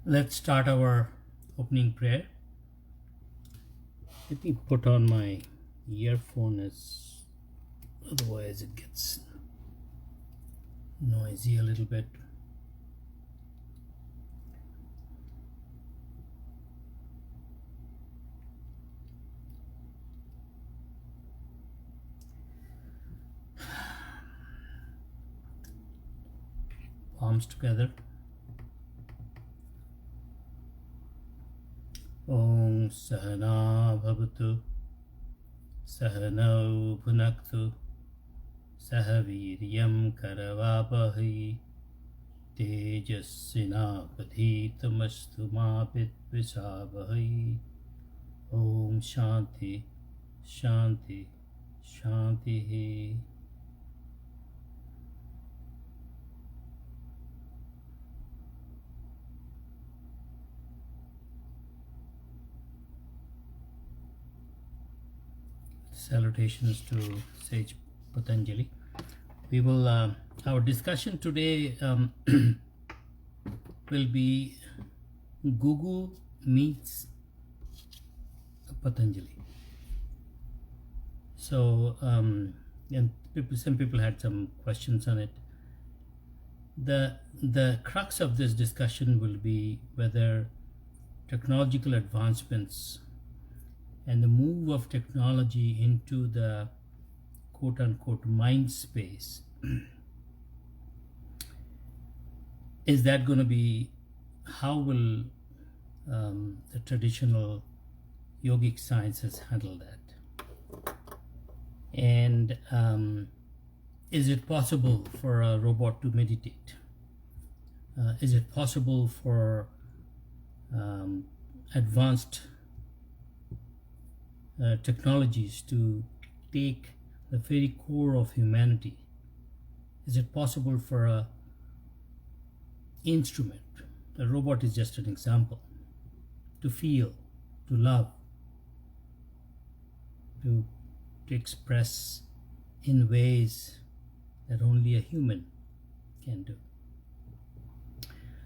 Let's start our opening prayer. Let me put on my earphone, as otherwise it gets noisy a little bit. Palms together. Om Sahana Bhavatu Sahanau Bhunaktu Sahaviryam Karavapahi Tejasvinapatitamastu ma Vidvisavahi. Om Shanti Shanti Shanti. Salutations to Sage Patanjali. We will our discussion today will be Google meets Patanjali. So and some people had some questions on it. The crux of this discussion will be whether technological advancements and the move of technology into the quote-unquote mind space, is that going to be, how will the traditional yogic sciences handle that? And is it possible for a robot to meditate? Is it possible for advanced technologies to take the very core of humanity? Is it possible for a instrument, the robot is just an example, to feel, to love, to express in ways that only a human can do?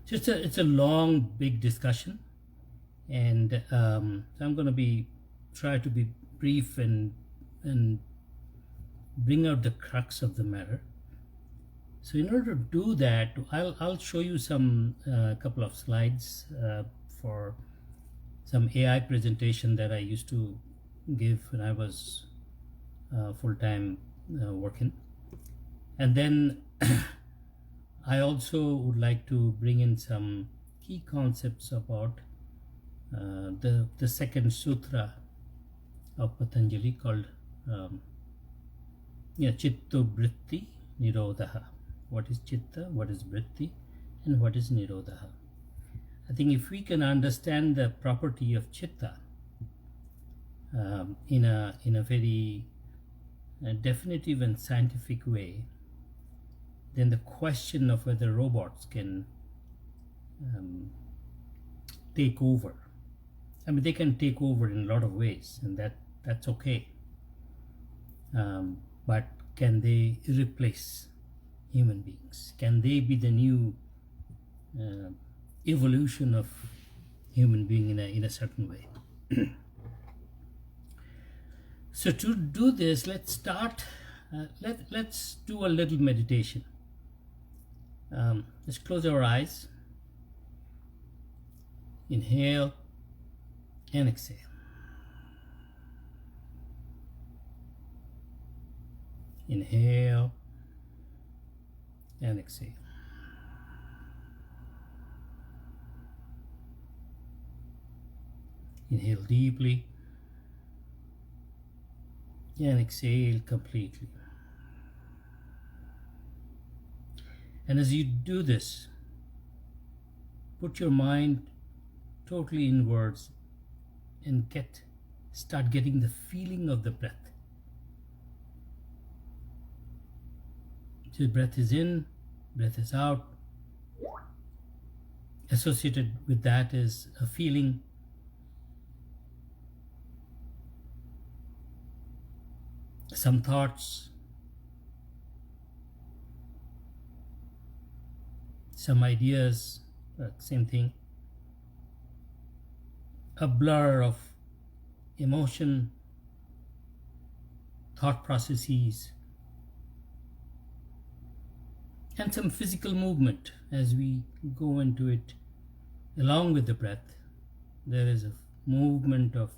So it's a long, big discussion, and so I'm going to try to be brief and bring out the crux of the matter. So in order to do that, I'll show you some couple of slides for some AI presentation that I used to give when I was full-time working. And then I also would like to bring in some key concepts about the second sutra of Patanjali called Chitta Vritti Nirodha. What is Chitta, what is Vritti, and what is Nirodha? I think if we can understand the property of Chitta in a very definitive and scientific way, then the question of whether robots can take over, I mean, they can take over in a lot of ways, and that's okay. But can they replace human beings? Can they be the new evolution of human being in a certain way? So to do this, let's start. Let's do a little meditation. Let's close our eyes. Inhale and exhale. Inhale and exhale. Inhale deeply and exhale completely. And as you do this, put your mind totally inwards and start getting the feeling of the breath. So breath is in, breath is out. Associated with that is a feeling. Some thoughts. some ideas, same thing, a blur of emotion, thought processes, and some physical movement as we go into it. Along with the breath, there is a movement of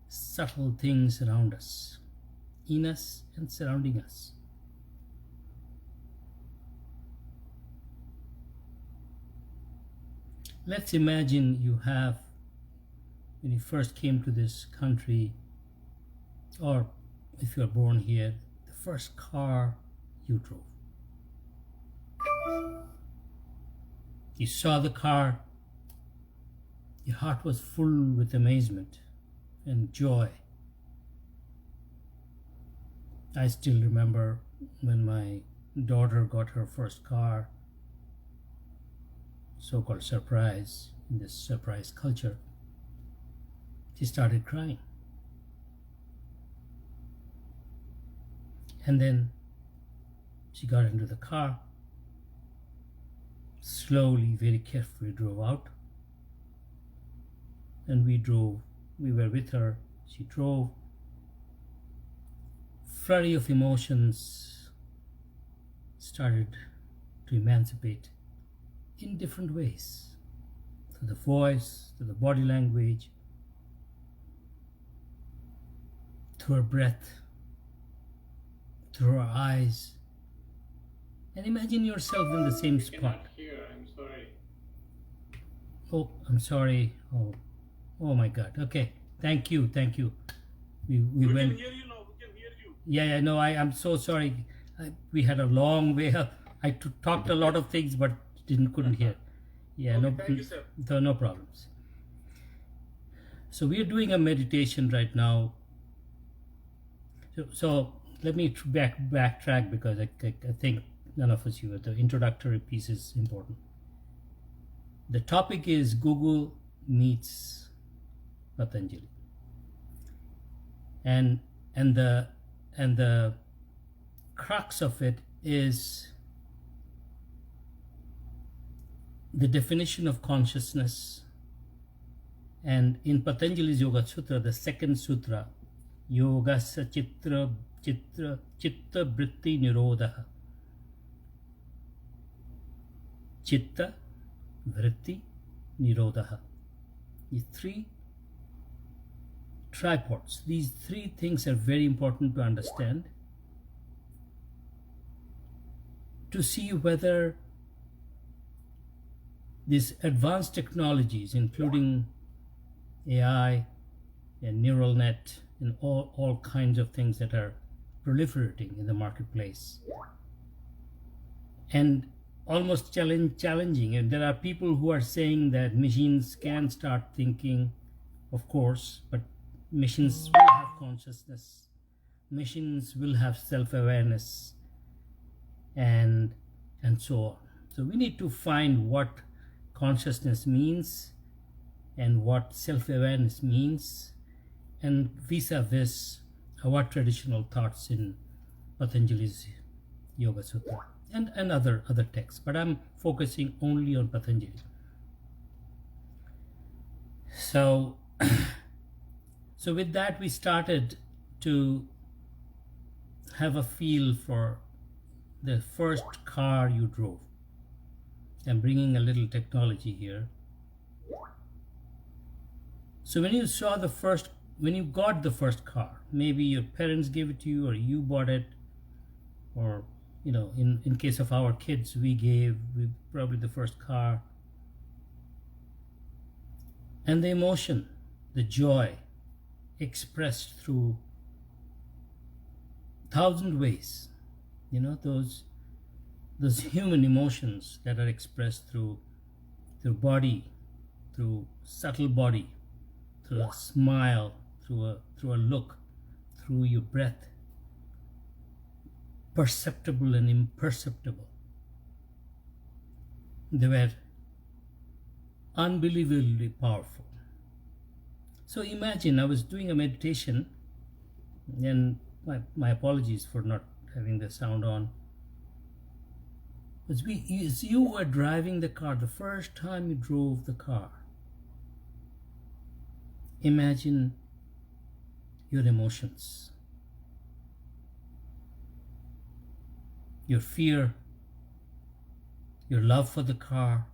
subtle things around us, in us and surrounding us. Let's imagine you have, when you first came to this country, or if you are born here, the first car you drove. You saw the car, your heart was full with amazement and joy. I still remember when my daughter got her first car, so-called surprise, in this surprise culture. She started crying. And then she got into the car, slowly, very carefully drove out. And we were with her, she drove. Flurry of emotions started to emancipate in different ways, through the voice, through the body language, through her breath, through her eyes. And imagine yourself in the same spot. I'm sorry. Oh, I'm sorry. Oh my God. Okay. Thank you. We We went. can hear you now. We can hear you. Yeah. No, I'm so sorry. We had a long way up. I talked a lot of things, but couldn't hear. Yeah. Okay, thank you, sir. No problems. So we are doing a meditation right now. So let me backtrack, because I think none of us the introductory piece is important. The topic is Google meets Patanjali, and the crux of it is the definition of consciousness. And in Patanjali's Yoga Sutra, the second sutra, Yogasya Chitta Vritti Nirodha. Chitta Vritti Nirodha. These three tripods, these three things are very important to understand, to see whether these advanced technologies, including AI and neural net and all kinds of things that are proliferating in the marketplace, and almost challenging. And there are people who are saying that machines can start thinking, of course, but machines will have consciousness, machines will have self-awareness, and so on. So we need to find what consciousness means and what self-awareness means, and vis-a-vis what traditional thoughts in Patanjali's Yoga Sutra and other texts, but I'm focusing only on Patanjali. So with that, we started to have a feel for the first car you drove. I'm bringing a little technology here. So when you got the first car, maybe your parents gave it to you, or you bought it, or in case of our kids, we probably the first car. And the emotion, the joy, expressed through 1,000 ways, those human emotions that are expressed through body, through subtle body, through a smile, through a look, through your breath, perceptible and imperceptible. They were unbelievably powerful. So imagine, I was doing a meditation, and my apologies for not having the sound on. As you were driving the car, the first time you drove the car, imagine your emotions, your fear, your love for the car,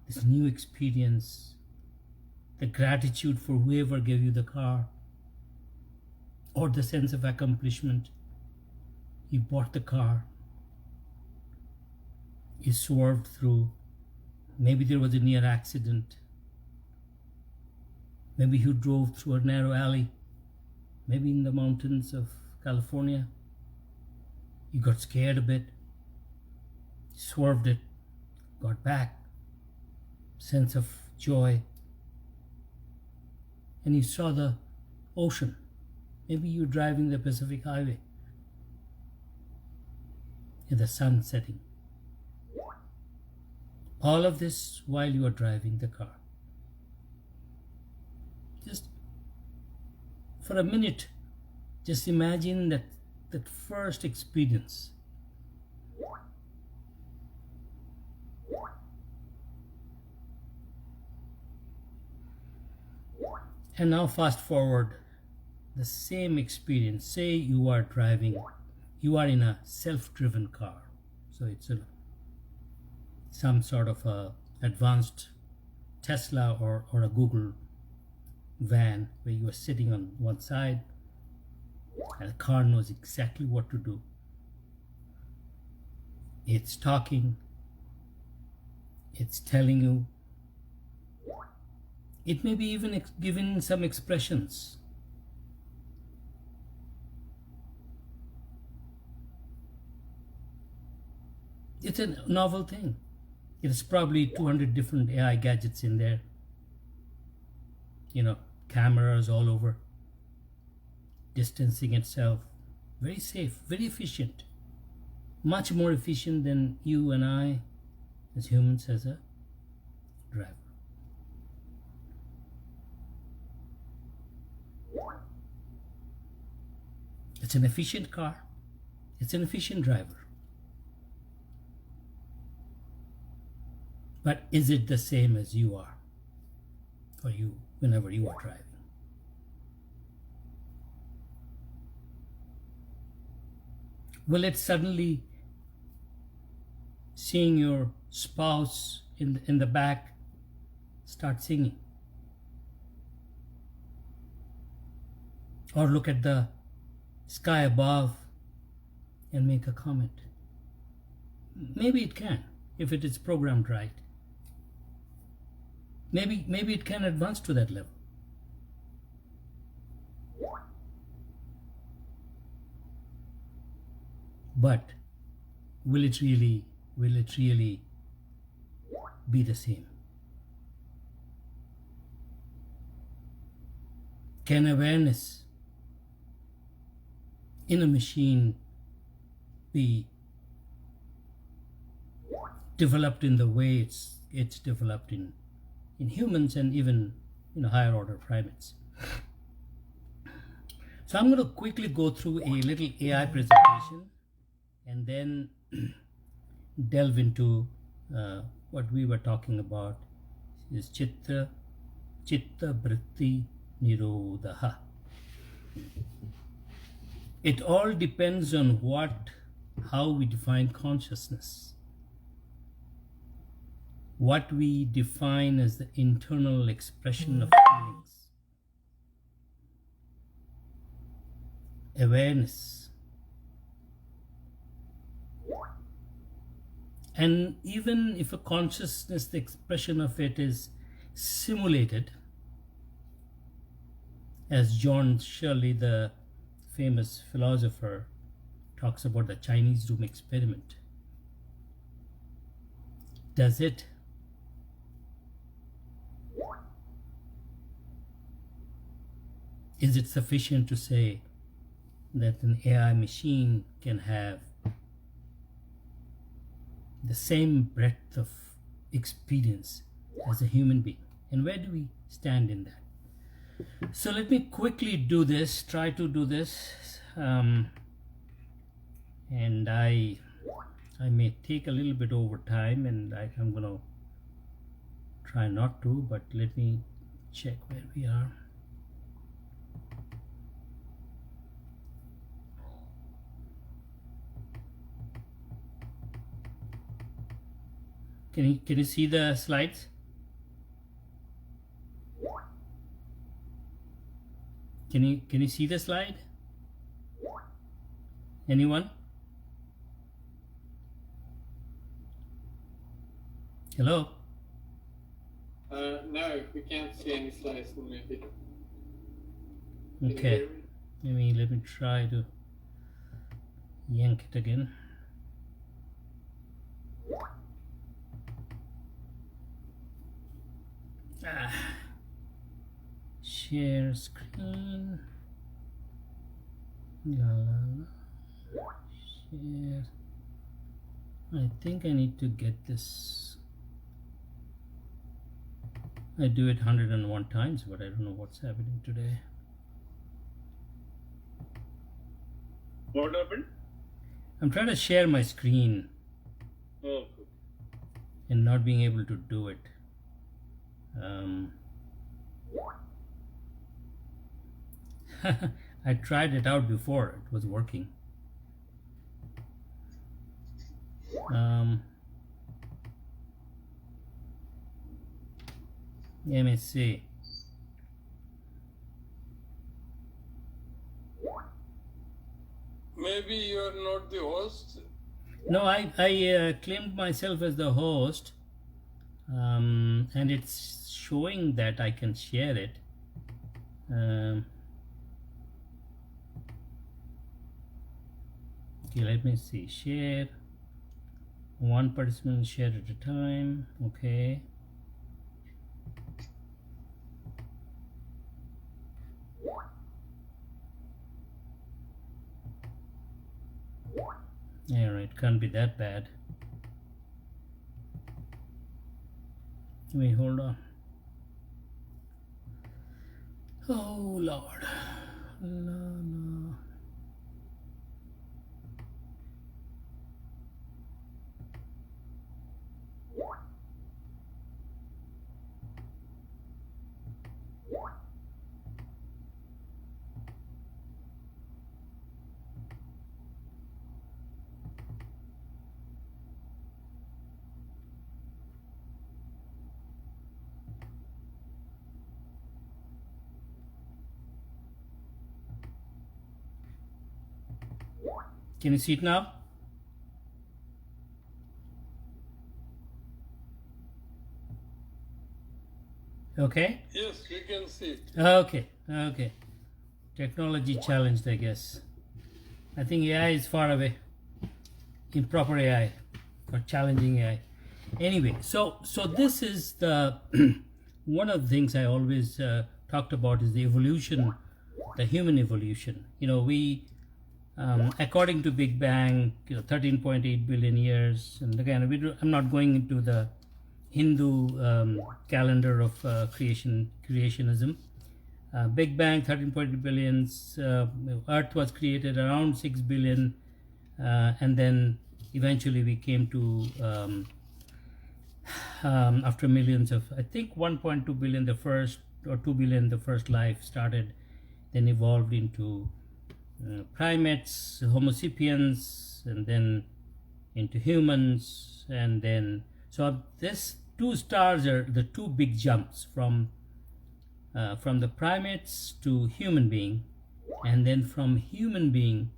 this new experience, the gratitude for whoever gave you the car, or the sense of accomplishment. You bought the car, you swerved through, maybe there was a near accident, maybe you drove through a narrow alley, maybe in the mountains of California. You got scared a bit, swerved it, got back, sense of joy, and you saw the ocean. Maybe you're driving the Pacific Highway and the sun setting. All of this while you are driving the car. Just for a minute, just imagine that first experience. And now fast forward the same experience. Say you are driving, you are in a self-driven car. So it's some sort of a advanced Tesla or a Google van where you are sitting on one side and the car knows exactly what to do. It's talking, it's telling you, it may be even giving some expressions. It's a novel thing. There's probably 200 different AI gadgets in there. Cameras all over. Distancing itself. Very safe, very efficient. Much more efficient than you and I as humans as a driver. It's an efficient car. It's an efficient driver. But is it the same as you are? Or you, whenever you are driving? Will it suddenly, seeing your spouse in the back, start singing? Or look at the sky above and make a comment? Maybe it can, if it is programmed right. Maybe it can advance to that level. But will it really be the same? Can awareness in a machine be developed in the way it's developed in humans and even higher order primates? So I'm going to quickly go through a little AI presentation and then delve into what we were talking about, is Chitta Vritti Nirodha. It all depends on how we define consciousness. What we define as the internal expression of feelings. Awareness. And even if a consciousness, the expression of it is simulated, as John Shirley, the famous philosopher, talks about the Chinese room experiment. Is it sufficient to say that an AI machine can have the same breadth of experience as a human being? And where do we stand in that? So let me quickly try to do this. And I I may take a little bit over time, and I'm going to try not to, but let me check where we are. Can you see the slides? Can you see the slide? Anyone? Hello? No, we can't see any slides maybe. Okay. Let me try to yank it again. Share screen. Share. I think I need to get this. I do it 101 times, but I don't know what's happening today. What happened? I'm trying to share my screen. Oh. And not being able to do it. I tried it out before, it was working. Let me see. Maybe you are not the host. No, I claimed myself as the host, and it's showing that I can share it. Okay, let me see. Share. One participant share at a time. Okay. Alright, can't be that bad. Wait, hold on. Oh Lord. No. Can you see it now? Okay? Yes, we can see it. Okay. Technology challenged, I guess. I think AI is far away. Improper AI or challenging AI. Anyway, so this is the one of the things I always talked about is the evolution, the human evolution. We according to Big Bang, 13.8 billion years, and again, I'm not going into the Hindu calendar of creationism. Big Bang, 13.8 billion. Earth was created around 6 billion, and then eventually we came to after millions of, I think 1.2 billion the first, or 2 billion the first life started, then evolved into primates, Homo sapiens, and then into humans, and then so this two stars are the two big jumps from the primates to human being, and then from human being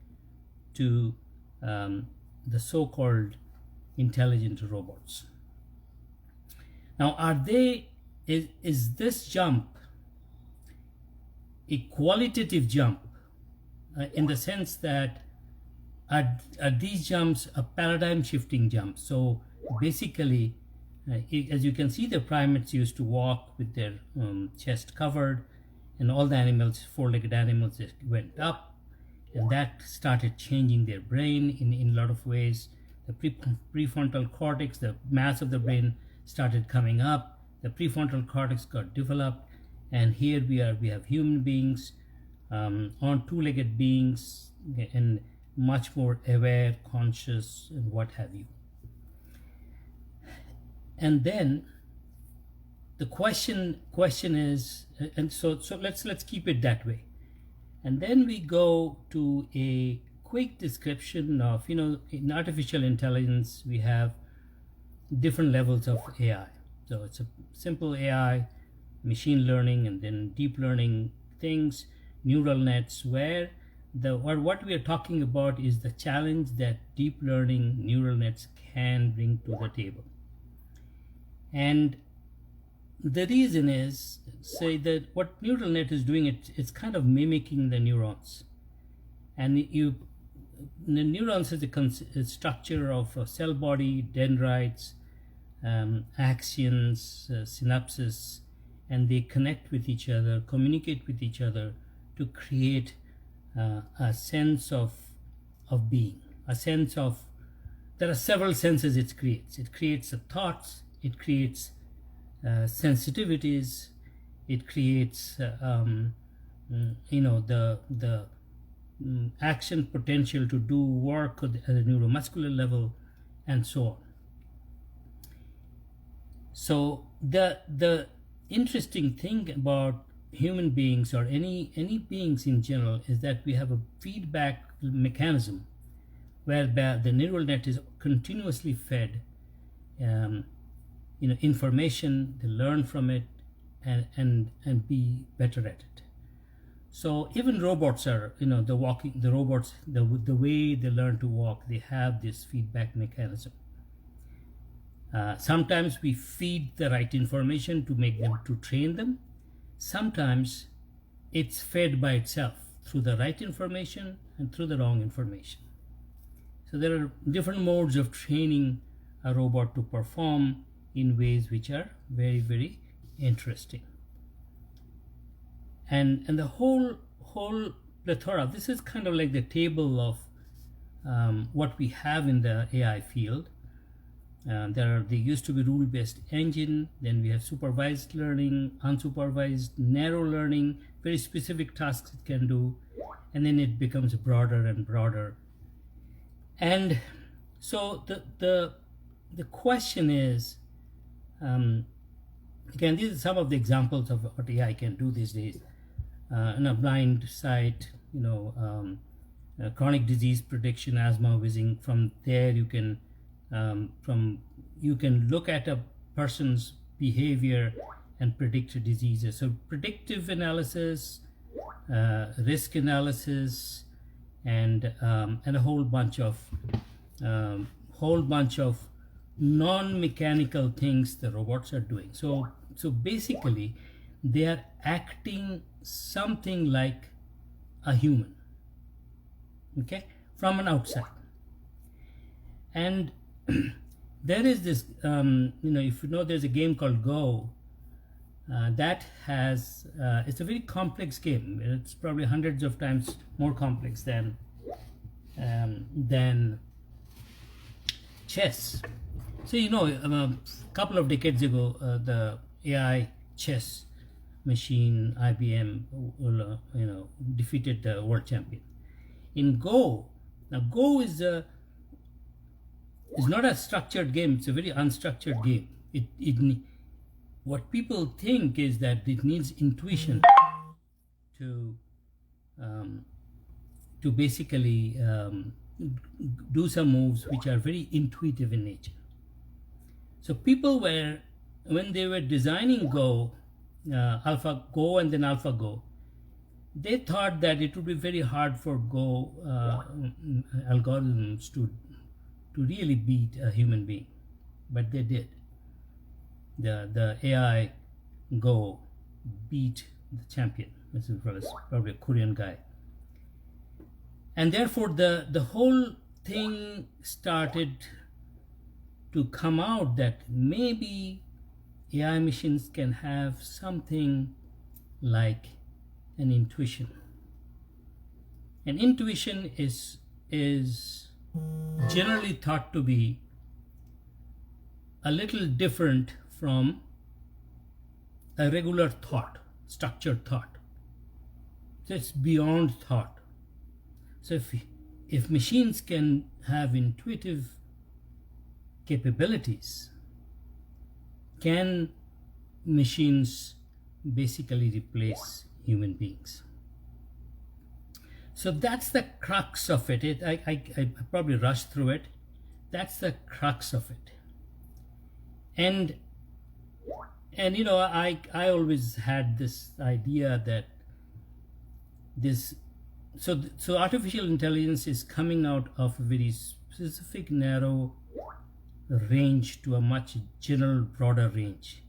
to the so-called intelligent robots. Now, is this jump a qualitative jump? In the sense that are these jumps a paradigm shifting jump? So basically, as you can see, the primates used to walk with their chest covered, and all the animals, four-legged animals, just went up, and that started changing their brain in a lot of ways. The prefrontal cortex, the mass of the brain started coming up, the prefrontal cortex got developed, and here we have human beings, on two-legged beings, and much more aware, conscious, and what have you. And then the question is, and so let's keep it that way. And then we go to a quick description of, in artificial intelligence, we have different levels of AI. So it's a simple AI, machine learning, and then deep learning things, neural nets, where what we are talking about is the challenge that deep learning neural nets can bring to the table. And the reason is, say that what neural net is doing, it's kind of mimicking the neurons. And the neurons has a structure of a cell body, dendrites, axons, synapses, and they connect with each other, communicate with each other to create a sense of being, a sense of, there are several senses it creates. It creates the thoughts, it creates sensitivities, it creates the action potential to do work at a neuromuscular level, and so on. So the interesting thing about human beings, or any beings in general, is that we have a feedback mechanism whereby the neural net is continuously fed information, to learn from it and be better at it. So even robots are, the robots, the way they learn to walk, they have this feedback mechanism. Sometimes we feed the right information to train them. Sometimes it's fed by itself through the right information and through the wrong information. So there are different modes of training a robot to perform in ways which are very, very interesting. And the whole plethora, this is kind of like the table of what we have in the AI field. There used to be rule-based engine, then we have supervised learning, unsupervised, narrow learning, very specific tasks it can do, and then it becomes broader and broader. And so the question is, again, these are some of the examples of what AI can do these days. In a blind sight, chronic disease prediction, asthma, wheezing. From there, you can look at a person's behavior and predict diseases. So predictive analysis, risk analysis, and a whole bunch of non-mechanical things the robots are doing. So basically, they are acting something like a human, okay, from an outside. And there is this, if you know, there's a game called Go that has, it's a very complex game. It's probably hundreds of times more complex than chess. So, a couple of decades ago, the AI chess machine, IBM, defeated the world champion. In Go, now Go is not a structured game. It's a very unstructured game. What people think is that it needs intuition to basically do some moves which are very intuitive in nature. So people when they were designing Go, AlphaGo and then AlphaGo, they thought that it would be very hard for Go algorithms to really beat a human being, but they did. The AI Go beat the champion. This was probably a Korean guy, and therefore the whole thing started to come out that maybe AI machines can have something like an intuition. And intuition is generally thought to be a little different from a regular thought, structured thought. So it's beyond thought. So if machines can have intuitive capabilities, can machines basically replace human beings? So that's the crux of it. I probably rushed through it. That's the crux of it. And you know, I always had this idea that this so artificial intelligence is coming out of a very specific narrow range to a much general broader range,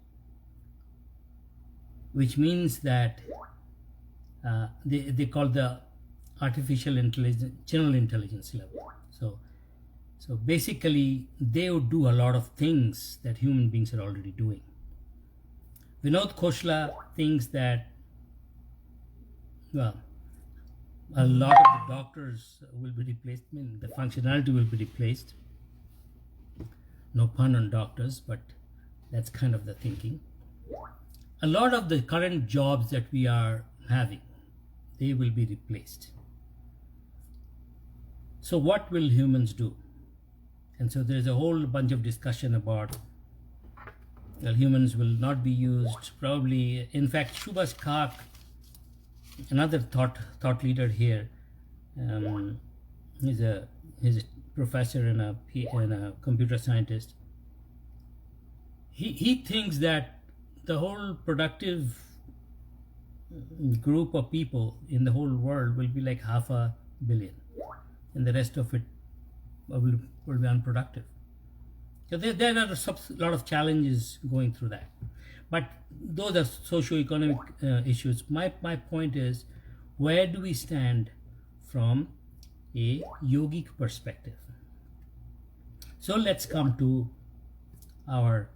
which means that they call the artificial intelligence general intelligence level. So basically they would do a lot of things that human beings are already doing. Vinod Khosla thinks that, well, a lot of the doctors will be replaced, I mean, the functionality will be replaced. No pun on doctors, but that's kind of the thinking. A lot of the current jobs that we are having, they will be replaced. So what will humans do? And so there's a whole bunch of discussion about, well, humans will not be used, probably. In fact, Shubhas Kak, another thought leader here, he's a professor and a computer scientist. He thinks that the whole productive group of people in the whole world will be like 500 million, and the rest of it will be unproductive. So there are a lot of challenges going through that, but those are socio-economic issues. My point is, where do we stand from a yogic perspective? So let's come to our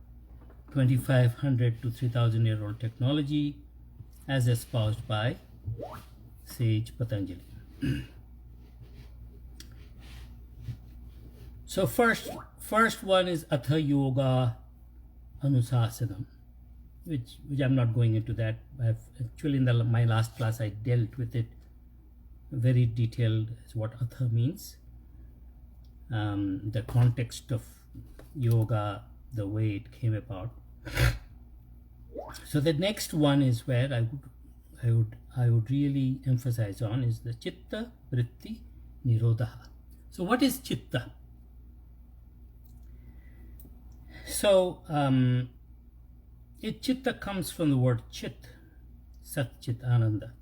2500 to 3000 year old technology as espoused by sage Patanjali. So first one is Atha Yoga Anusasanam, which I'm not going into that. I've actually in my last class I dealt with it very detailed as what Atha means, the context of yoga, the way it came about. So the next one is where I would really emphasize on is the Chitta Vritti Nirodha. So what is Chitta? So Chitta comes from the word Chit, Sat Chit Ananda.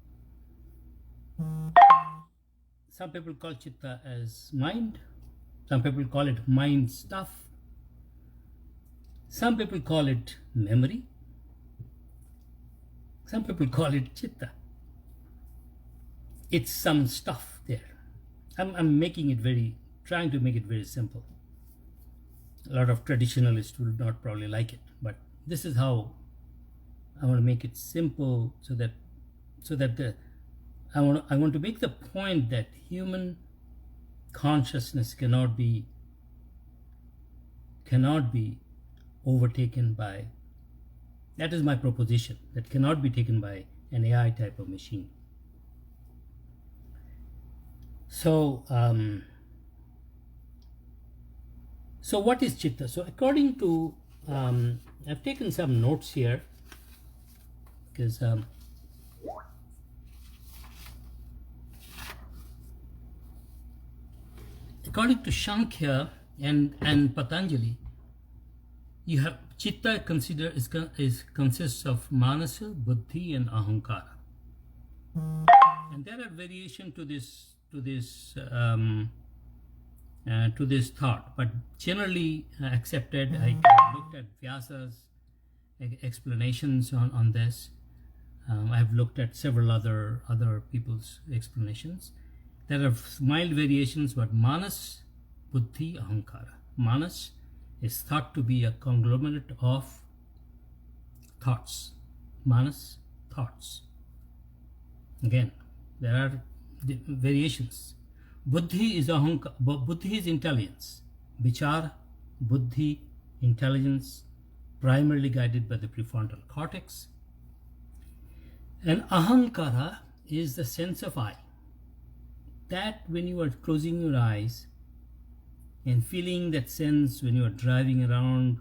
Some people call Chitta as mind. Some people call it mind stuff. Some people call it memory. Some people call it Chitta. It's some stuff there. I'm trying to make it very simple. A lot of traditionalists will not probably like it, but this is how I want to make it simple, so that I want to make the point that human consciousness cannot be overtaken by, that is my proposition, that cannot be taken by an AI type of machine. So so what is Chitta? So according to, I've taken some notes here, because according to Shankhya and Patanjali, you have Chitta consists of Manasa, Buddhi and Ahankara. And there are variations to this thought, but generally accepted. I looked at Vyasa's explanations on this. I've looked at several other people's explanations. There are mild variations, but Manas, Buddhi, Ahankara. Manas is thought to be a conglomerate of thoughts. Manas, thoughts. Again, there are variations. Buddhi is Buddhi is intelligence. Vichar, Buddhi, intelligence, primarily guided by the prefrontal cortex. And Ahankara is the sense of I. that when you are closing your eyes and feeling that sense when you are driving around,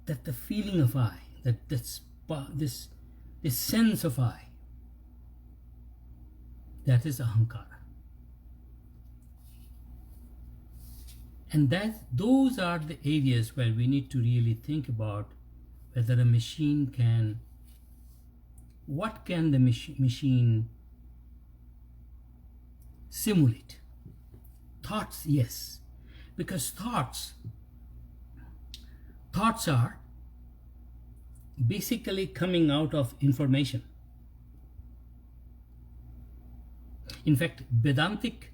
that the feeling of I, this sense of I, that is ahankara. And those are the areas where we need to really think about whether a machine can, what can the machine simulate? Thoughts, yes, because thoughts are basically coming out of information. In fact, Vedantic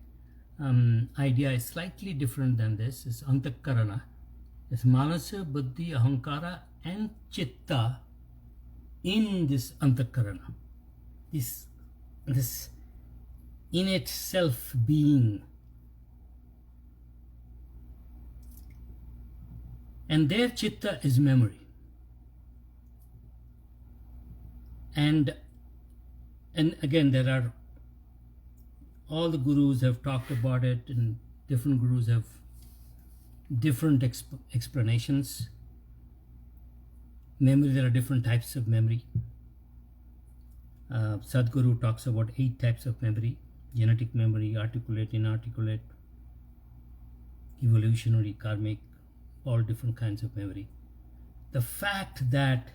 idea is slightly different than this. It's antakarana. It's manasa, buddhi, ahankara, and chitta in this antakarana. This in itself being. And their chitta is memory. And again, there are, all the gurus have talked about it, and different gurus have different explanations. Memory, there are different types of memory. Sadhguru talks about 8 types of memory: genetic memory, articulate, inarticulate, evolutionary, karmic, all different kinds of memory. The fact that,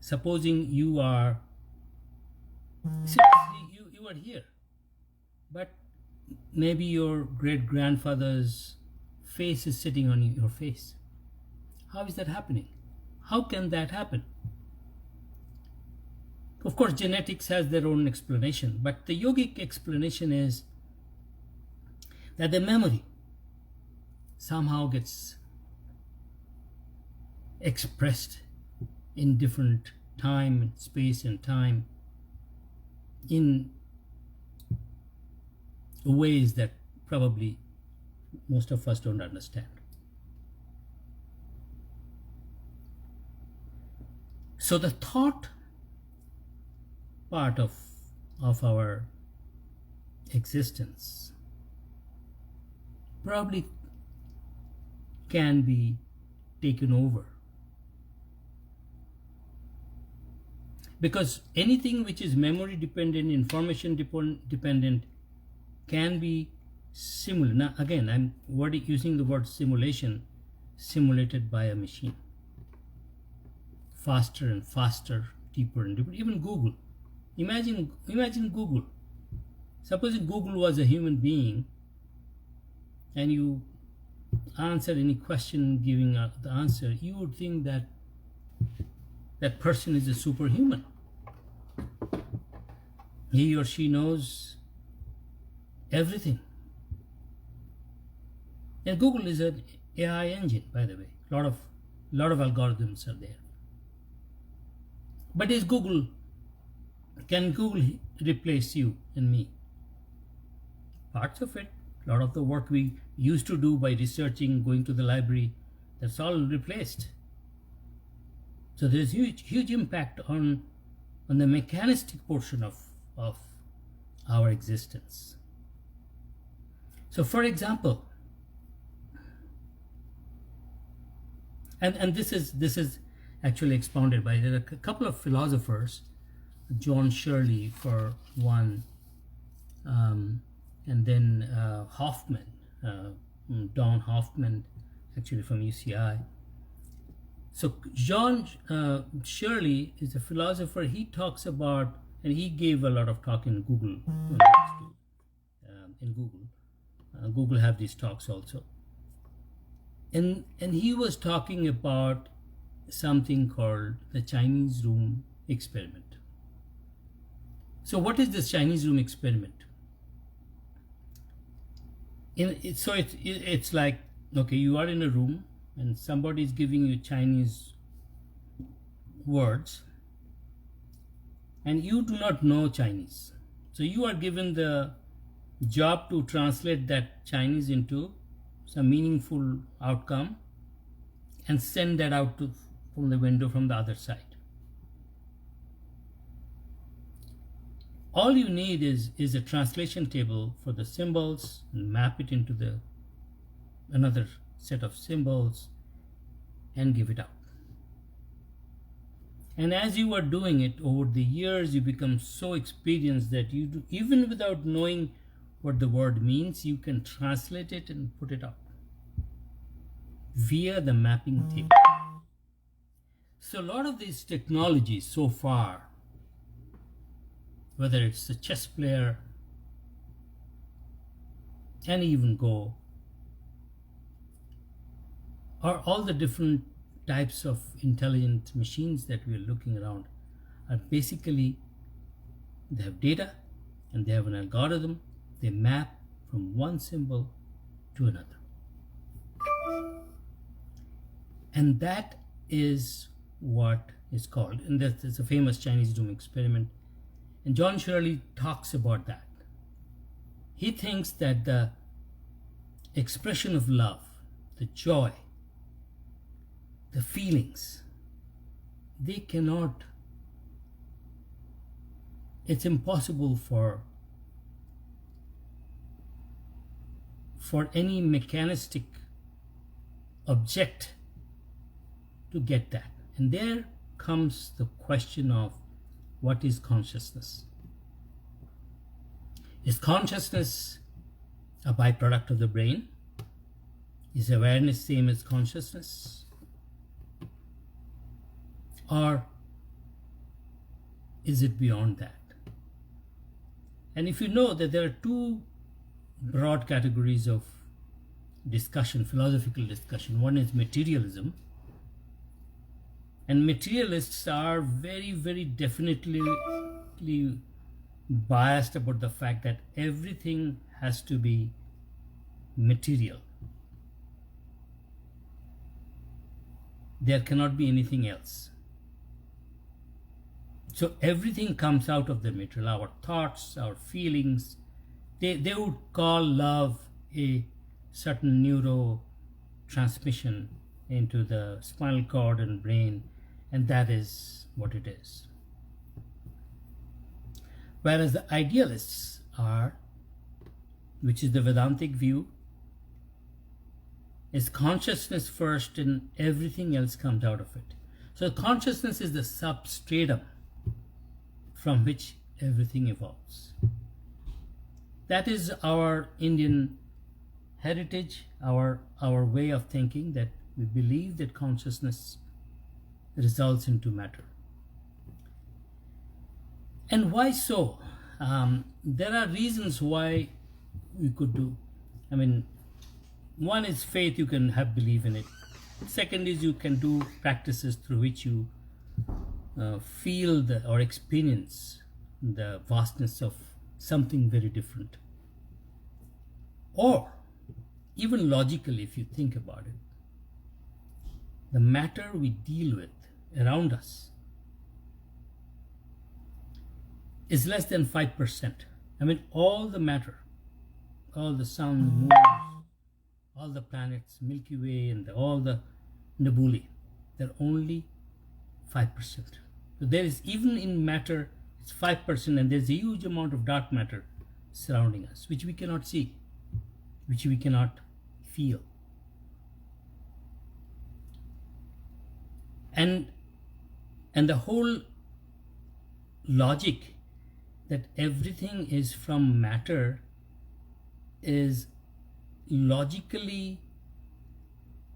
supposing you are, you are here, but maybe your great-grandfather's face is sitting on your face. How is that happening? How can that happen? Of course, genetics has their own explanation, but the yogic explanation is that the memory somehow gets expressed in different time, space and time, in ways that probably most of us don't understand. So the thought part of our existence probably can be taken over, because anything which is memory dependent, information dependent, can be simulated. Now again, I'm using the word simulation, simulated by a machine, faster and faster, deeper and deeper. Even Google, imagine Google. Supposing Google was a human being and you answer any question giving out the answer, you would think that that person is a superhuman. He or she knows everything. And Google is an AI engine, by the way. A lot of algorithms are there. But can Google replace you and me? Parts of it. A lot of the work we used to do by researching, going to the library, that's all replaced. So there's huge impact on the mechanistic portion of our existence. So for example, and this is actually expounded by, there are a couple of philosophers, John Shirley for one, and then Hoffman, Don Hoffman, actually from UCI. So John Shirley is a philosopher. He talks about, and he gave a lot of talk in Google. Google have these talks also. And he was talking about something called the Chinese room experiment. So what is this Chinese room experiment? It's like, okay, you are in a room and somebody is giving you Chinese words and you do not know Chinese. So you are given the job to translate that Chinese into some meaningful outcome and send that out from the window from the other side. all you need is a translation table for the symbols, and map it into the another set of symbols and give it out. And as you are doing it over the years, you become so experienced that you do, even without knowing what the word means, you can translate it and put it out via the mapping table. So a lot of these technologies so far, whether it's a chess player and even Go, or all the different types of intelligent machines that we are looking around, are basically, they have data and they have an algorithm. They map from one symbol to another. And that is what is called, and that's a famous Chinese doom experiment. And John Shirley talks about that. He thinks that the expression of love, the joy, the feelings, they cannot, it's impossible for any mechanistic object to get that. And there comes the question of what is consciousness? Is consciousness a byproduct of the brain? Is awareness same as consciousness? Or is it beyond that? And if you know that there are two broad categories of discussion, philosophical discussion. One is materialism. And materialists are very, very definitely biased about the fact that everything has to be material. There cannot be anything else. So everything comes out of the material, our thoughts, our feelings. They would call love a certain neurotransmission into the spinal cord and brain, and that is what it is. Whereas the idealists are, which is the Vedantic view, is consciousness first and everything else comes out of it. So consciousness is the substratum from which everything evolves. That is our Indian heritage, our way of thinking, that we believe that consciousness results into matter. And why so? There are reasons why we could do. I mean, one is faith, you can have belief in it. Second is you can do practices through which you feel or experience the vastness of something very different. Or even logically, if you think about it, the matter we deal with around us is less than 5%. I mean, all the matter, all the sun, moon, all the planets, Milky Way, and all the nebulae, they're only 5%. So there is, even in matter, it's 5%, and there's a huge amount of dark matter surrounding us, which we cannot see, which we cannot feel. And the whole logic that everything is from matter is logically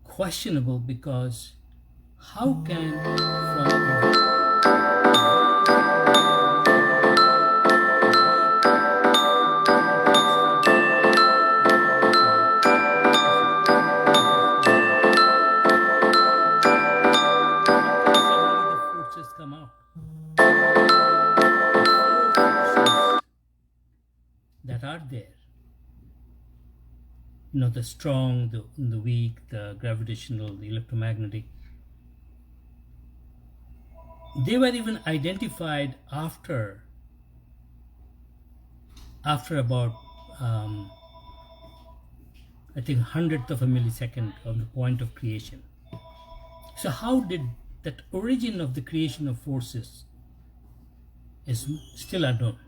questionable, because how can come out? That are there, you know, the strong, the weak, the gravitational, the electromagnetic, they were even identified after about I think 100th of a millisecond of the point of creation. So how did that origin of the creation of forces is still unknown.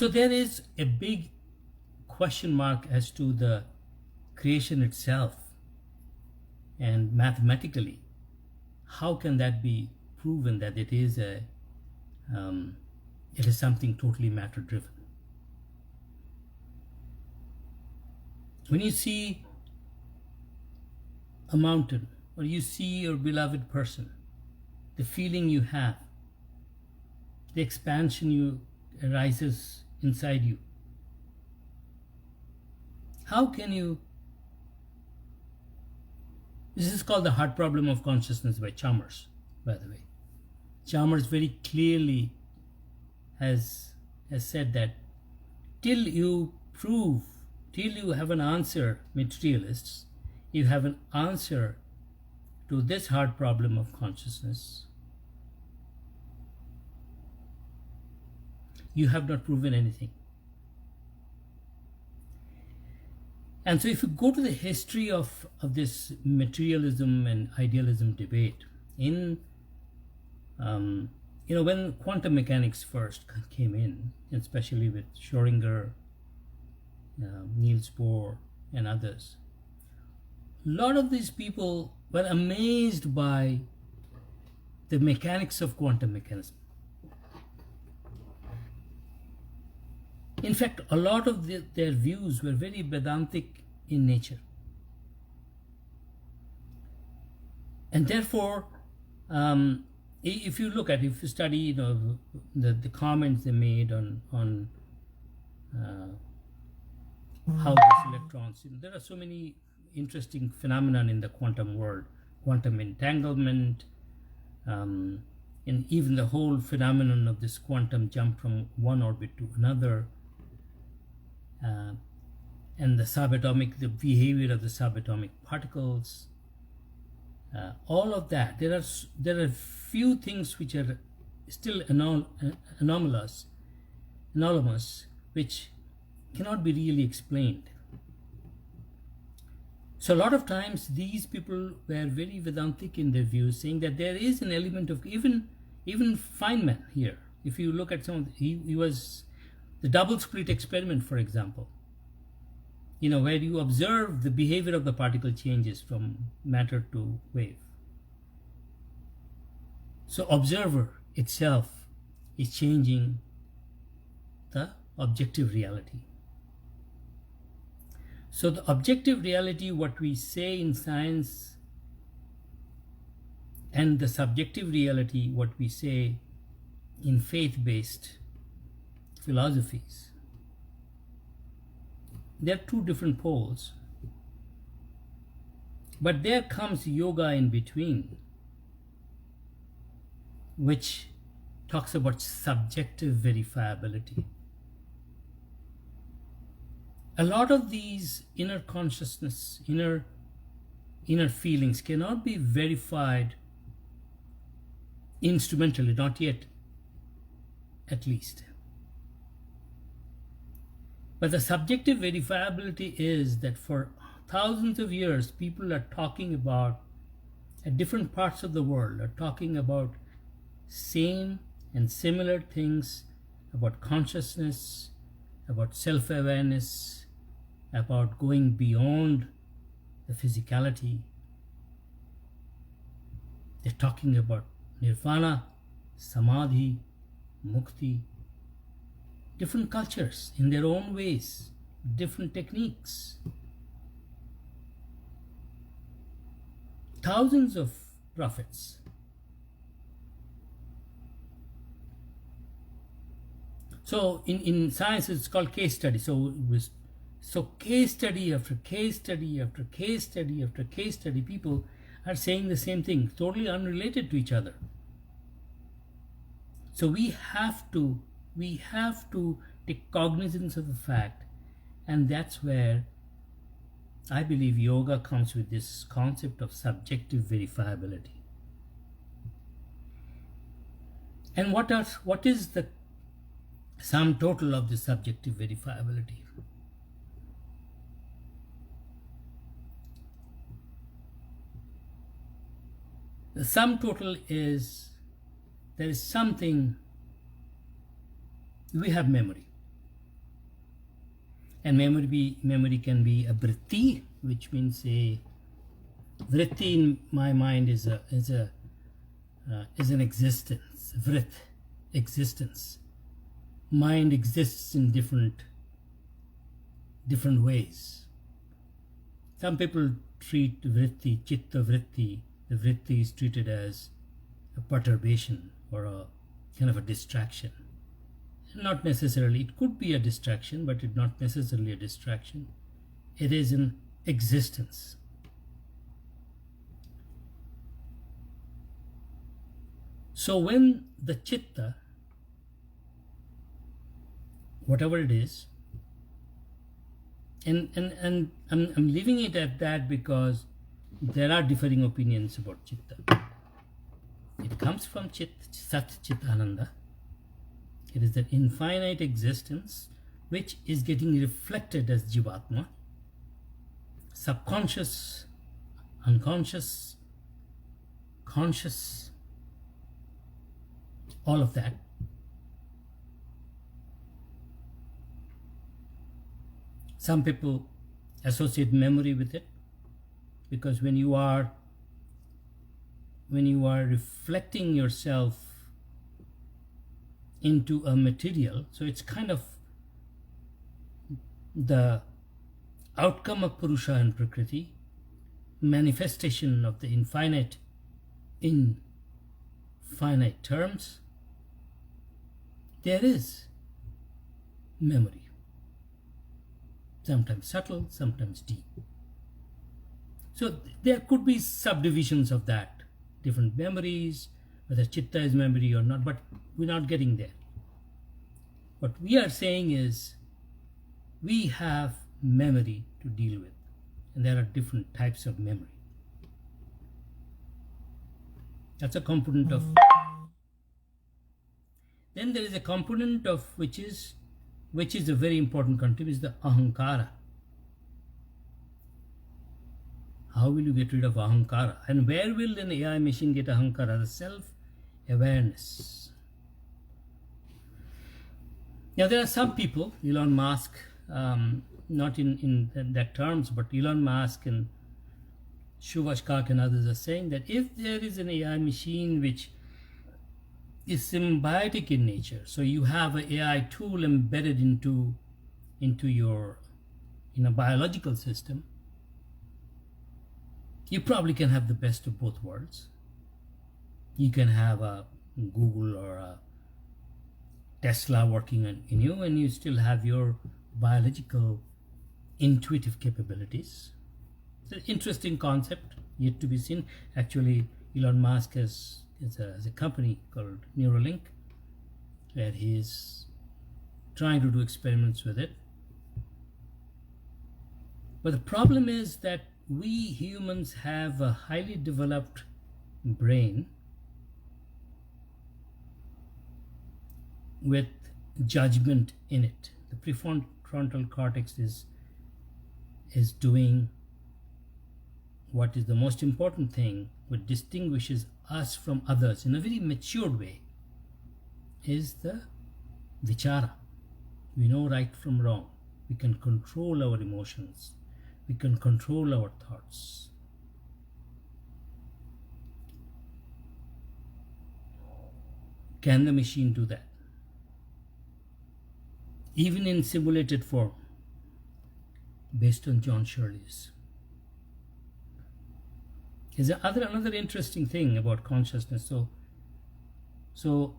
So there is a big question mark as to the creation itself, and mathematically, how can that be proven that it is something totally matter driven? When you see a mountain, or you see your beloved person, the feeling you have, the expansion you arises inside you, how can you? This is called the hard problem of consciousness by Chalmers, by the way. Chalmers very clearly has said that till you have an answer, materialists, you have an answer to this hard problem of consciousness, you have not proven anything. And so if you go to the history of this materialism and idealism debate, in when quantum mechanics first came in, especially with Schrödinger, Niels Bohr, and others, a lot of these people were amazed by the mechanics of quantum mechanism. In fact, a lot of their views were very Vedantic in nature. And therefore, if you study the comments they made on how these electrons, there are so many interesting phenomena in the quantum world, quantum entanglement, and even the whole phenomenon of this quantum jump from one orbit to another, and the behavior of the subatomic particles, all of that. There are few things which are still anomalous, which cannot be really explained. So a lot of times these people were very Vedantic in their views, saying that there is an element of even Feynman here. If you look at some of he was the double slit experiment, for example, where you observe the behavior of the particle changes from matter to wave. So observer itself is changing the objective reality. So the objective reality, what we say in science, and the subjective reality, what we say in faith-based philosophies, they're two different poles. But there comes yoga in between, which talks about subjective verifiability. A lot of these inner consciousness, inner feelings cannot be verified instrumentally, not yet, at least. But the subjective verifiability is that for thousands of years, people are talking about, at different parts of the world, are talking about same and similar things, about consciousness, about self-awareness, about going beyond the physicality. They're talking about nirvana, samadhi, mukti. Different cultures in their own ways, different techniques. Thousands of prophets. So in science it's called case study. So case study after case study after case study after case study, people are saying the same thing, totally unrelated to each other. So we have to take cognizance of the fact, and that's where I believe yoga comes with this concept of subjective verifiability. And what is the sum total of the subjective verifiability? The sum total is, there is something, we have memory. And memory can be a vritti, which means a vritti in my mind is an existence. Vrit, existence. Mind exists in different ways. Some people treat vritti, chitta vritti, the vritti is treated as a perturbation or a kind of a distraction. Not necessarily. It could be a distraction, but it's not necessarily a distraction. It is an existence. So when the chitta, whatever it is, and I'm leaving it at that because there are differing opinions about chitta. It comes from Sat Chit Ananda. It is that infinite existence which is getting reflected as Jivatma, subconscious, unconscious, conscious, all of that. Some people associate memory with it because when you are reflecting yourself into a material, so it's kind of the outcome of Purusha and Prakriti, manifestation of the infinite in finite terms. There is memory, sometimes subtle, sometimes deep. So there could be subdivisions of that, different memories, whether chitta is memory or not, but we're not getting there. What we are saying is we have memory to deal with, and there are different types of memory. That's a component of. Then there is a component of which is a very important concept, is the ahankara. How will you get rid of ahankara? And where will an AI machine get ahankara? The self-awareness. Now there are some people, Elon Musk, not in that terms, but Elon Musk and Subhash Kak and others are saying that if there is an AI machine which is symbiotic in nature, so you have an AI tool embedded into your in a biological system, you probably can have the best of both worlds. You can have a Google or a Tesla working in you, and you still have your biological intuitive capabilities. It's an interesting concept, yet to be seen. Actually, Elon Musk has a company called Neuralink, where he is trying to do experiments with it. But the problem is that we humans have a highly developed brain with judgment in it. The prefrontal cortex is doing what is the most important thing, what distinguishes us from others in a very matured way, is the vichara. We know right from wrong. We can control our emotions. We can control our thoughts. Can the machine do that? Even in simulated form, based on John Shirley's. Is another interesting thing about consciousness. So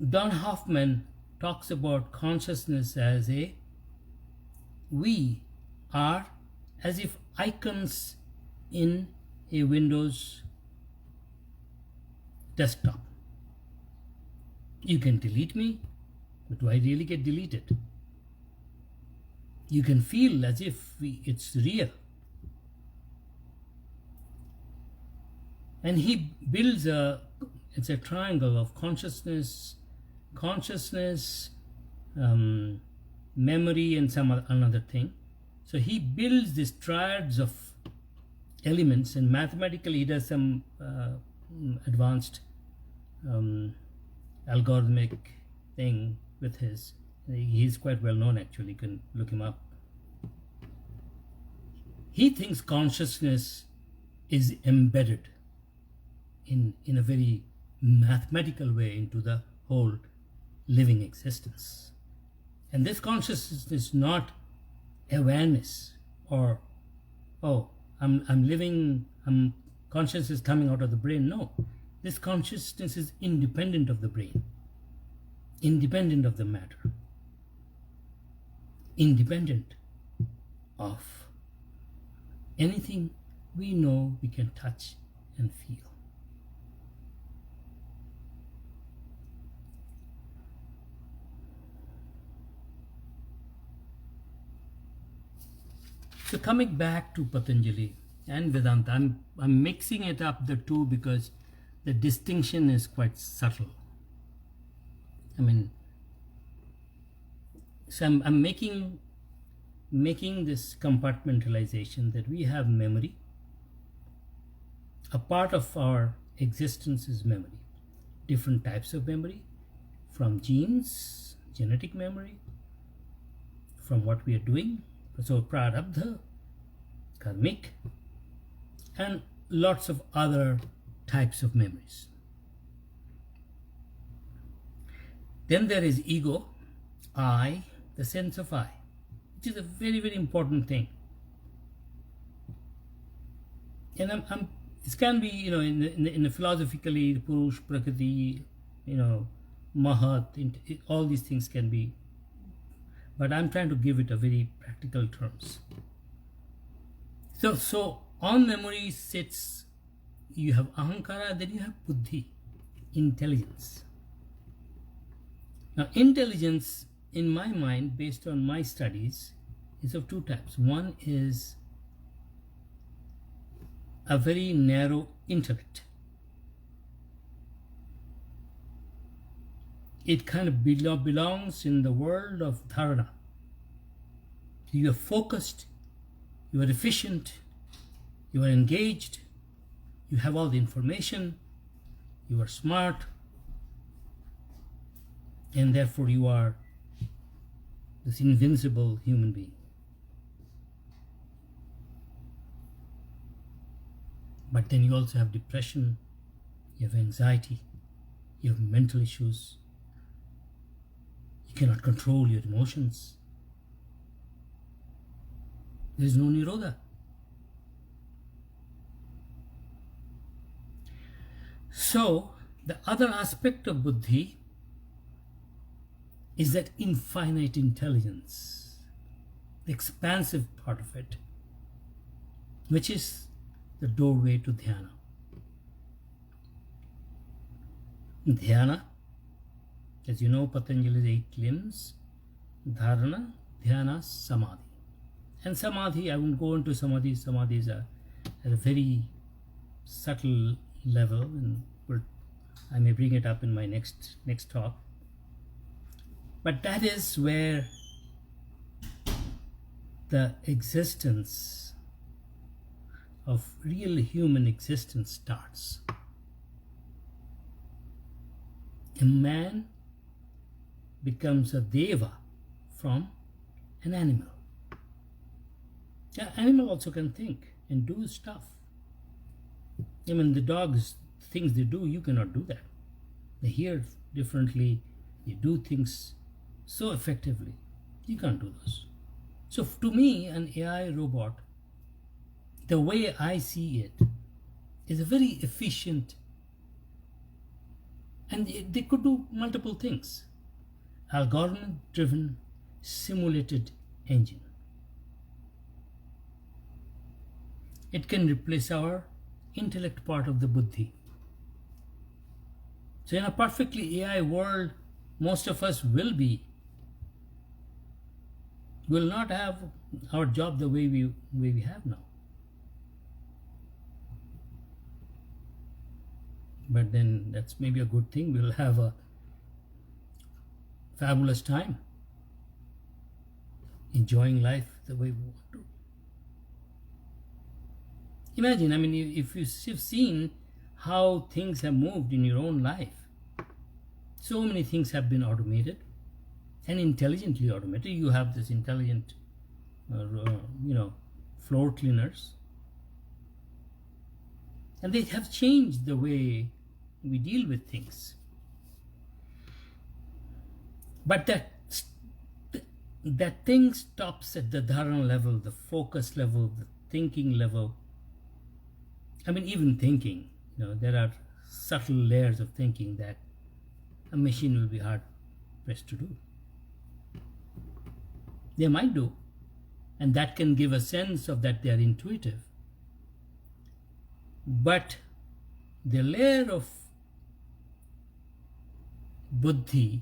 Don Hoffman talks about consciousness as we are as if icons in a Windows desktop. You can delete me, but do I really get deleted? You can feel as if it's real. And he builds it's a triangle of consciousness, memory, and another thing. So he builds these triads of elements, and mathematically he does some advanced algorithmic thing with his He's quite well known actually, you can look him up. He thinks consciousness is embedded in a very mathematical way into the whole living existence. And this consciousness is not awareness or, oh, I'm living, consciousness is coming out of the brain. No, this consciousness is independent of the brain, independent of the matter, independent of anything we know, we can touch and feel. So coming back to Patanjali and Vedanta, I'm mixing it up the two because the distinction is quite subtle. I mean, so I'm making this compartmentalization that we have memory. A part of our existence is memory. Different types of memory, from genes, genetic memory, from what we are doing, so prarabdha, karmic, and lots of other types of memories. Then there is ego, I, the sense of I, which is a very, very important thing. And it can be, in the philosophically, Purush, Prakriti, Mahat, all these things can be, but I'm trying to give it a very practical terms. So on memory sits, you have ahankara, then you have buddhi, intelligence. Now intelligence, in my mind, based on my studies, is of two types. One is a very narrow intellect. It kind of belongs in the world of dharana. You are focused, you are efficient, you are engaged, you have all the information, you are smart, and therefore you are this invincible human being. But then you also have depression, you have anxiety, you have mental issues, you cannot control your emotions. There is no nirodha. So the other aspect of buddhi is that infinite intelligence, the expansive part of it, which is the doorway to dhyana. Dhyana, as you know, Patanjali's 8 limbs: dharana, dhyana, samadhi. And samadhi, I won't go into samadhi. Samadhi is at a very subtle level, and I may bring it up in my next talk. But that is where the existence of real human existence starts. A man becomes a deva from an animal. An animal also can think and do stuff. I mean, the dogs, things they do, you cannot do that. They hear differently, they do things so effectively. You can't do those. So to me, an AI robot, the way I see it, is a very efficient, and they could do multiple things. Algorithm-driven, simulated engine. It can replace our intellect part of the buddhi. So in a perfectly AI world, most of us will not have our job the way we have now. But then that's maybe a good thing. We'll have a fabulous time enjoying life the way we want to. Imagine, I mean, if you've seen how things have moved in your own life, so many things have been automated, and intelligently automated. You have this intelligent, floor cleaners, and they have changed the way we deal with things. But that thing stops at the dharana level, the focus level, the thinking level. I mean, even thinking, there are subtle layers of thinking that a machine will be hard pressed to do. They might do, and that can give a sense of that they are intuitive. But the layer of buddhi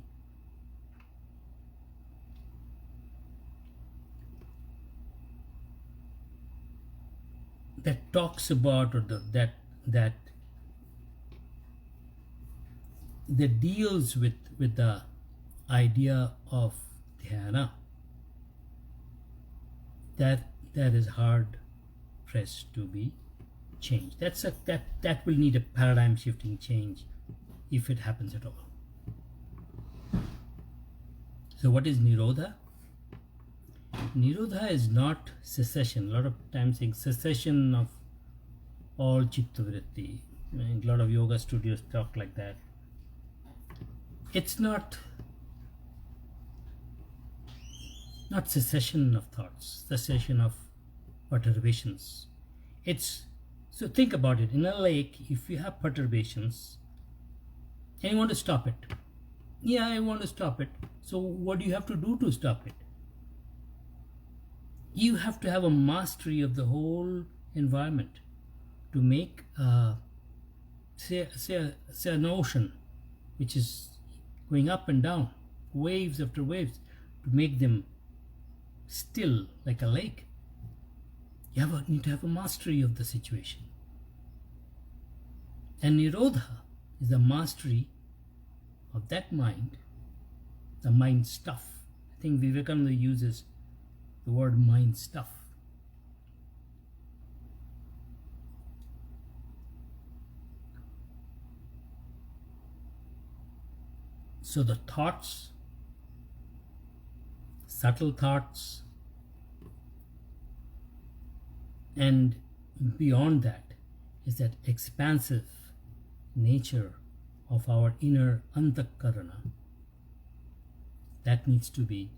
that talks about, or that deals with the idea of dhyana, that is hard pressed to be changed. That will need a paradigm shifting change if it happens at all. So what is Nirodha? Nirodha is not cessation. A lot of times saying cessation of all chitta vritti. A lot of yoga studios talk like that. It's not cessation of thoughts, cessation of perturbations. So think about it. In a lake, if you have perturbations and you want to stop it, yeah, I want to stop it. So what do you have to do to stop it? You have to have a mastery of the whole environment to make, say an ocean, which is going up and down, waves after waves, to make them still like a lake. You need to have a mastery of the situation. And Nirodha is the mastery of that mind, the mind stuff. I think Vivekananda uses the word mind stuff. So the thoughts, subtle thoughts, and beyond that is that expansive nature of our inner antakarana that needs to be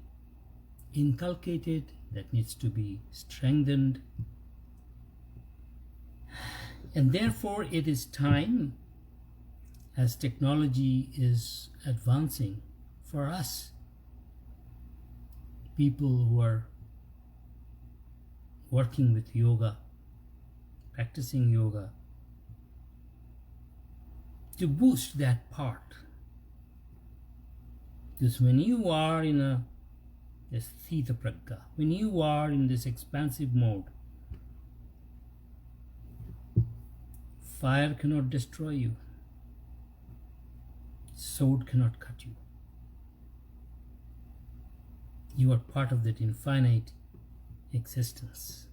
inculcated, that needs to be strengthened. And therefore it is time, as technology is advancing, for us, people who are working with yoga, practicing yoga, to boost that part. Because when you are in this theta pragya, when you are in this expansive mode, fire cannot destroy you, sword cannot cut you. You are part of that infinite existence.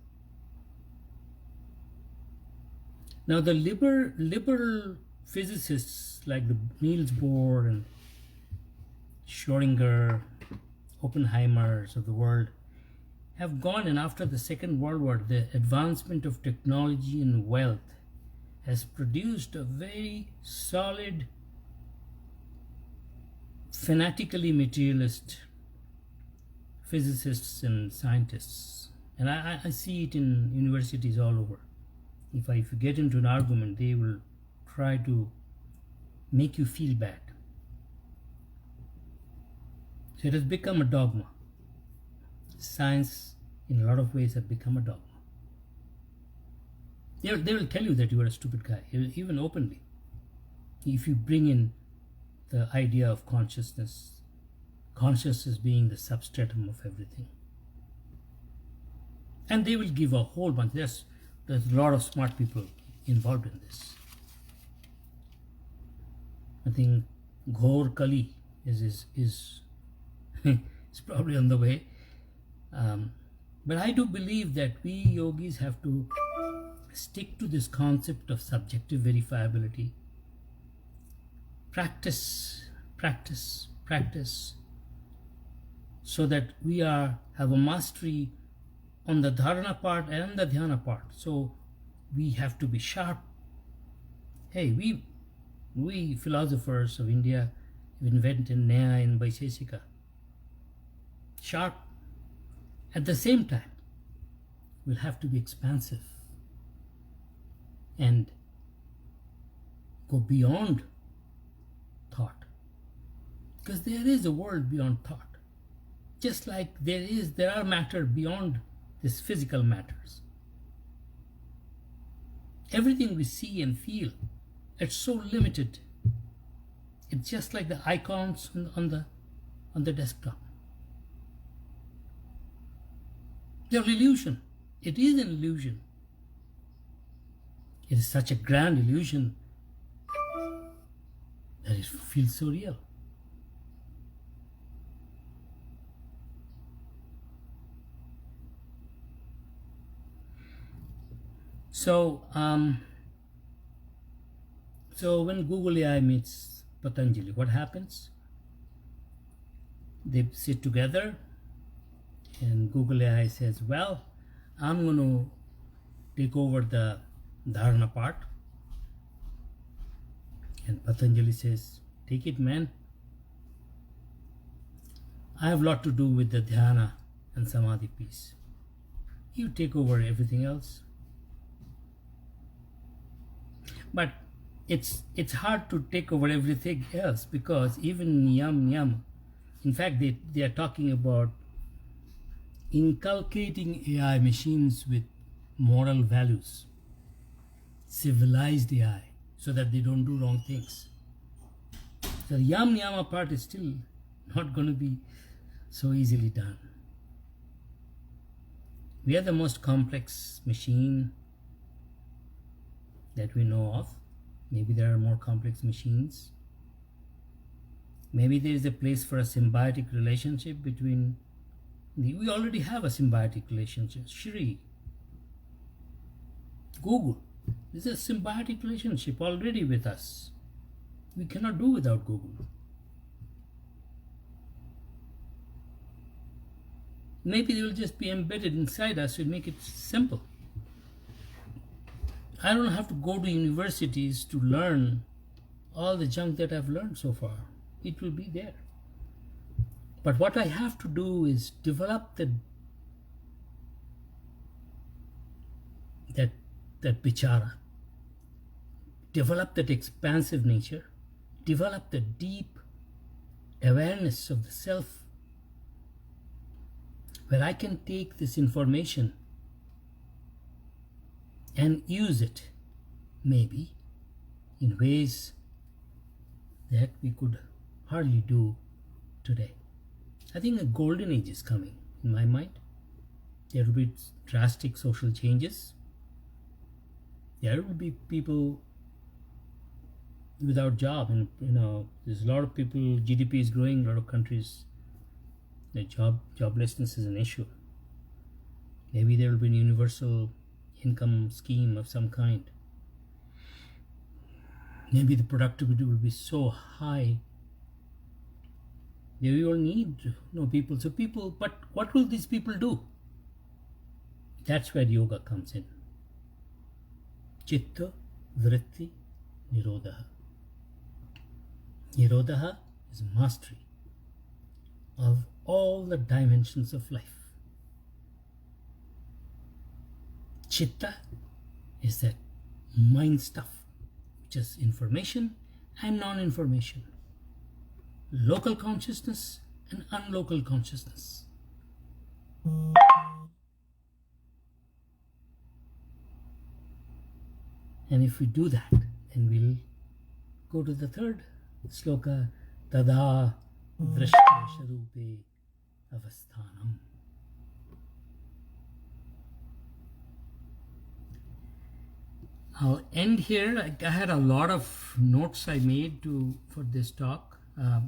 Now the liberal physicists like the Niels Bohr and Schrödinger, Oppenheimers of the world have gone, and after the Second World War, the advancement of technology and wealth has produced a very solid, fanatically materialist physicists and scientists. And I see it in universities all over. If you get into an argument, they will try to make you feel bad. So it has become a dogma. Science, in a lot of ways, has become a dogma. They will tell you that you are a stupid guy, even openly. If you bring in the idea of consciousness being the substratum of everything. And they will give a whole bunch. There's a lot of smart people involved in this. I think Ghor Kali is it's probably on the way. But I do believe that we yogis have to stick to this concept of subjective verifiability. Practice, so that we have a mastery on the dharana part and the dhyana part. So we have to be sharp. Hey, we philosophers of India invented Nyaya and Vaisheshika. Sharp. At the same time, we'll have to be expansive and go beyond thought. Because there is a world beyond thought. Just like there are matter beyond this physical matters. Everything we see and feel, it's so limited. It's just like the icons on the desktop. They're an illusion. It is an illusion. It is such a grand illusion that it feels so real. So when Google AI meets Patanjali, what happens? They sit together and Google AI says, well, I'm going to take over the dharana part. And Patanjali says, take it, man. I have a lot to do with the dhyana and samadhi piece. You take over everything else. But it's hard to take over everything else, because even Yam, in fact, they are talking about inculcating AI machines with moral values, civilized AI, so that they don't do wrong things. The Yam Niyama part is still not going to be so easily done. We are the most complex machine that we know of. Maybe there are more complex machines. Maybe there is a place for a symbiotic relationship between we already have a symbiotic relationship. Shri, Google, there's a symbiotic relationship already with us. We cannot do without Google. Maybe they will just be embedded inside us to make it simple. I don't have to go to universities to learn all the junk that I've learned so far. It will be there. But what I have to do is develop that vichara, develop that expansive nature, develop the deep awareness of the self, where I can take this information and use it, maybe, in ways that we could hardly do today. I think a golden age is coming, in my mind. There will be drastic social changes. There will be people without job, and there's a lot of people. GDP is growing. A lot of countries, the joblessness is an issue. Maybe there will be a universal income scheme of some kind. Maybe the productivity will be so high. We will need people. So but what will these people do? That's where yoga comes in. Chitta, vritti, nirodha. Nirodha is mastery of all the dimensions of life. Chitta is that mind stuff, which is information and non-information, local consciousness and unlocal consciousness. And if we do that, then we'll go to the third sloka, tada drashta sharupe avasthanam. I'll end here. I had a lot of notes I made for this talk.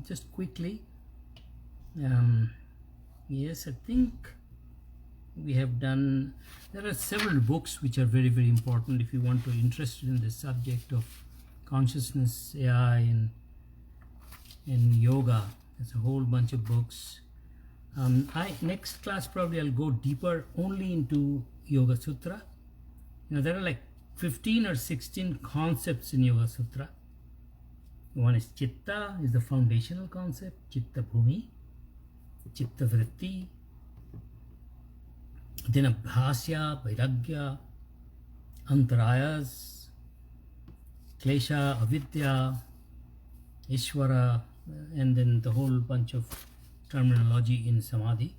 Just quickly. Yes, I think we have done. There are several books which are very, very important if you want to be interested in the subject of consciousness, AI, and yoga. There's a whole bunch of books. Next class probably I'll go deeper only into Yoga Sutra. There are like 15 or 16 concepts in Yoga Sutra. One is Chitta, is the foundational concept, Chitta Bhumi, Chitta Vritti, then Abhasya, Vairagya, Antarayas, Klesha, Avidya, Ishvara, and then the whole bunch of terminology in Samadhi.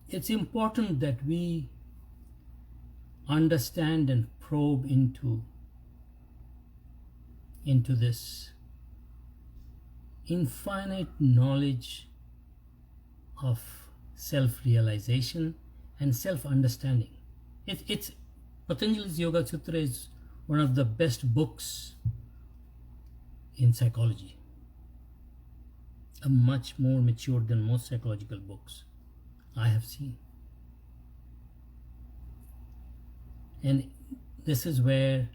It's important that we understand and probe into this infinite knowledge of self-realization and self-understanding. It's Patanjali's Yoga Sutra is one of the best books in psychology, a much more mature than most psychological books I have seen. And this is where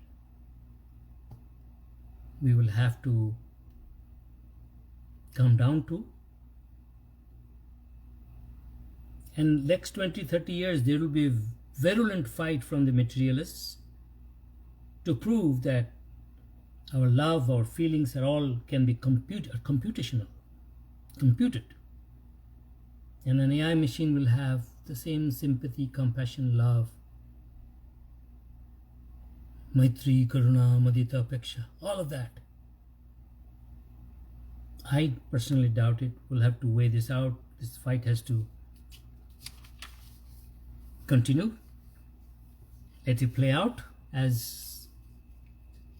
we will have to come down to. And next 20-30 years there will be a virulent fight from the materialists to prove that our love, our feelings are all can be computed. And an AI machine will have the same sympathy, compassion, love, Maitri, Karuna, Madita, Apeksha, all of that. I personally doubt it. We'll have to weigh this out. This fight has to continue. Let it play out, as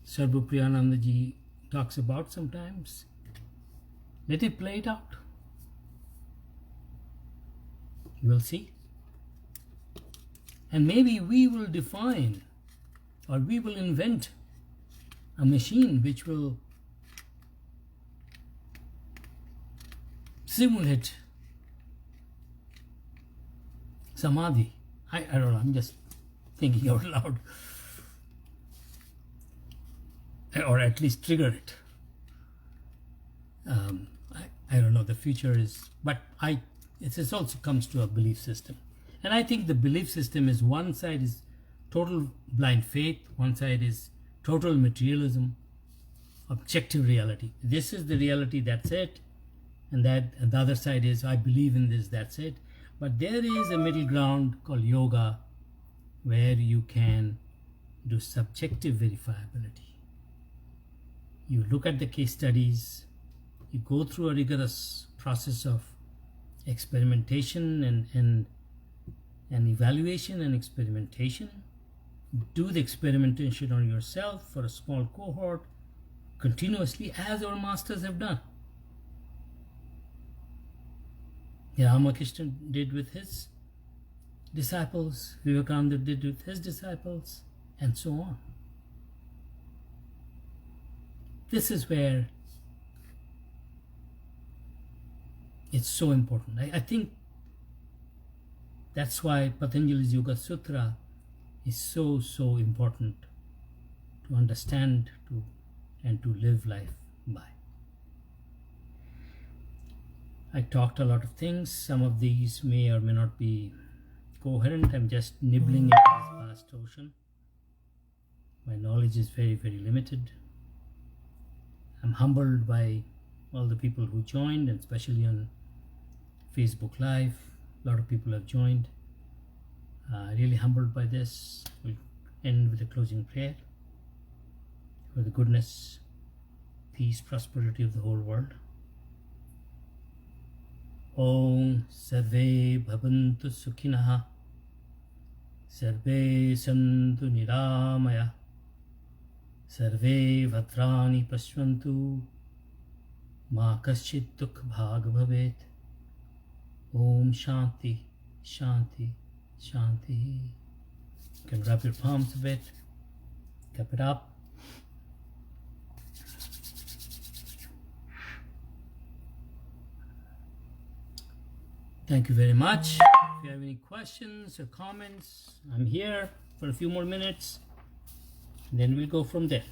Sarva Priyanandaji talks about sometimes. Let it play it out. You will see. And maybe we will define, or we will invent a machine which will simulate Samadhi. I don't know, I'm just thinking out loud. Or at least trigger it. I don't know, the future is, but it also comes to a belief system. And I think the belief system is, one side is total blind faith, one side is total materialism, objective reality. This is the reality, that's it. And the other side is, I believe in this, that's it. But there is a middle ground called yoga, where you can do subjective verifiability. You look at the case studies, you go through a rigorous process of experimentation and evaluation and experimentation. Do the experimentation on yourself for a small cohort continuously, as our masters have done. Ramakrishna did with his disciples, Vivekananda did with his disciples, and so on. This is where it's so important. I think that's why Patanjali's Yoga Sutra is so important to understand and to live life by. I talked a lot of things. Some of these may or may not be coherent. I'm just nibbling at this vast ocean. My knowledge is very, very limited. I'm humbled by all the people who joined, and especially on Facebook Live. A lot of people have joined. Really humbled by this. We'll end with a closing prayer for the goodness, peace, prosperity of the whole world. Om Sarve Bhavantu Sukhinah, Sarve Santu Niramaya, Sarve Bhadrani Pashvantu, Ma Kaschit Dukh Bhag Bhavet. Om Shanti, Shanti, Shanti. You can wrap your palms a bit, cup it up. Thank you very much. If you have any questions or comments, I'm here for a few more minutes. Then we'll go from there.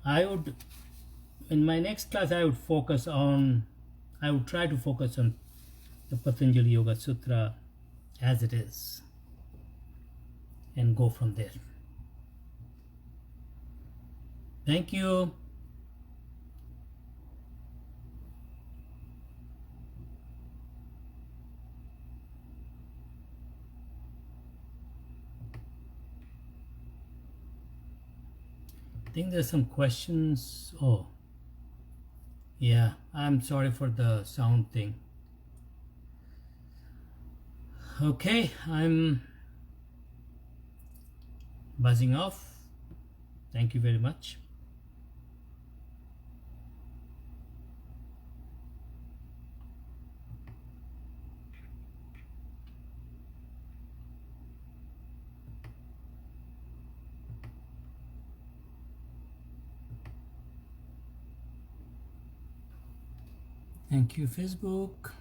In my next class, I would focus on I would try to focus on the Patanjali Yoga Sutra as it is and go from there. Thank you. I think there's some questions. Oh, yeah, I'm sorry for the sound thing. Okay, I'm buzzing off. Thank you very much. Thank you, Facebook.